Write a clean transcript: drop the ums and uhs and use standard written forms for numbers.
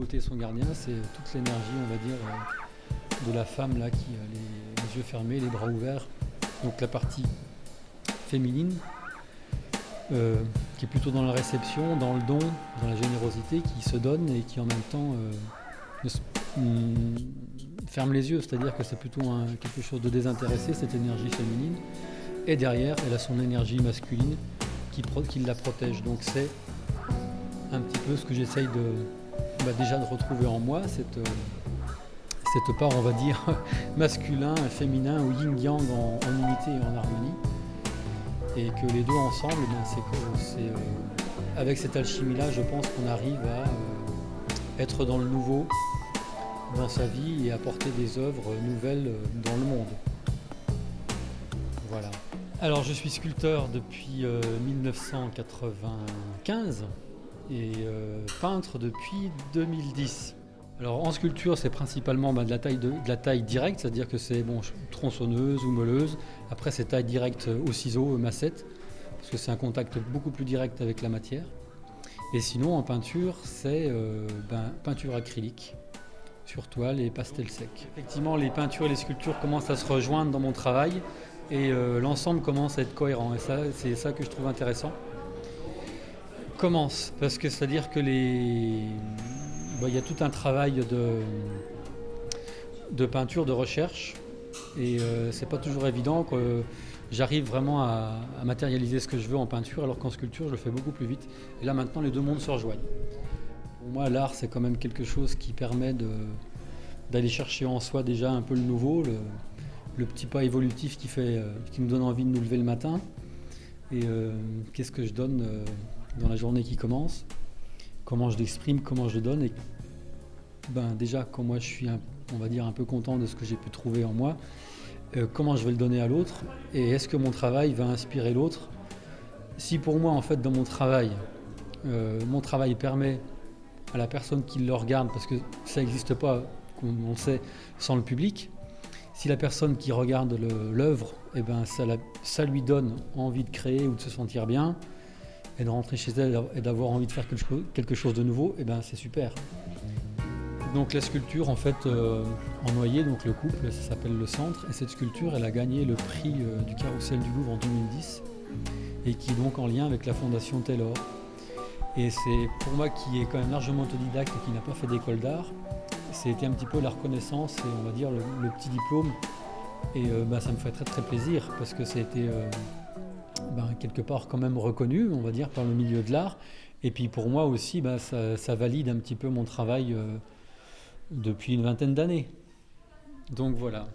beauté et son gardien, c'est toute l'énergie, on va dire, de la femme là, qui a les yeux fermés, les bras ouverts. Donc la partie féminine, qui est plutôt dans la réception, dans le don, dans la générosité, qui se donne et qui en même temps ferme les yeux. C'est-à-dire que c'est plutôt quelque chose de désintéressé, cette énergie féminine. Et derrière, elle a son énergie masculine qui la protège. Donc c'est un petit peu ce que j'essaye déjà de retrouver en moi, cette part, on va dire, masculin, féminin ou yin-yang en unité et en harmonie. Et que les deux ensemble, avec cette alchimie-là, je pense qu'on arrive à être dans le nouveau, dans sa vie et apporter des œuvres nouvelles dans le monde. Voilà. Alors je suis sculpteur depuis 1995 et peintre depuis 2010. Alors en sculpture, c'est principalement de la taille directe, c'est-à-dire que c'est tronçonneuse ou meuleuse. Après, c'est taille directe au ciseau, massette, parce que c'est un contact beaucoup plus direct avec la matière. Et sinon, en peinture, c'est peinture acrylique sur toile et pastel sec. Effectivement, les peintures et les sculptures commencent à se rejoindre dans mon travail et l'ensemble commence à être cohérent. Et ça, c'est ça que je trouve intéressant. Parce que c'est-à-dire que il y a tout un travail de peinture, de recherche, et c'est pas toujours évident que j'arrive vraiment à matérialiser ce que je veux en peinture, alors qu'en sculpture, je le fais beaucoup plus vite. Et là, maintenant, les deux mondes se rejoignent. Pour moi, l'art, c'est quand même quelque chose qui permet d'aller chercher en soi déjà un peu le nouveau, le petit pas évolutif qui nous donne envie de nous lever le matin. Et qu'est-ce que je donne dans la journée qui commence, comment je l'exprime, comment je le donne. Et déjà, quand moi je suis on va dire un peu content de ce que j'ai pu trouver en moi, comment je vais le donner à l'autre, et est-ce que mon travail va inspirer l'autre. Si pour moi, en fait, dans mon travail permet à la personne qui le regarde, parce que ça n'existe pas, comme on sait, sans le public, si la personne qui regarde l'œuvre, ça lui donne envie de créer ou de se sentir bien, et de rentrer chez elle et d'avoir envie de faire quelque chose de nouveau, c'est super. Donc la sculpture, en fait, en noyer, donc le couple, ça s'appelle Le Centre, et cette sculpture, elle a gagné le prix du Carrousel du Louvre en 2010, et qui est donc en lien avec la Fondation Taylor. Et c'est pour moi, qui est quand même largement autodidacte et qui n'a pas fait d'école d'art, c'était un petit peu la reconnaissance et on va dire le petit diplôme. Et ça me fait très très plaisir, parce que ça a été quelque part quand même reconnu, on va dire, par le milieu de l'art. Et puis pour moi aussi, ça valide un petit peu mon travail depuis une vingtaine d'années. Donc voilà.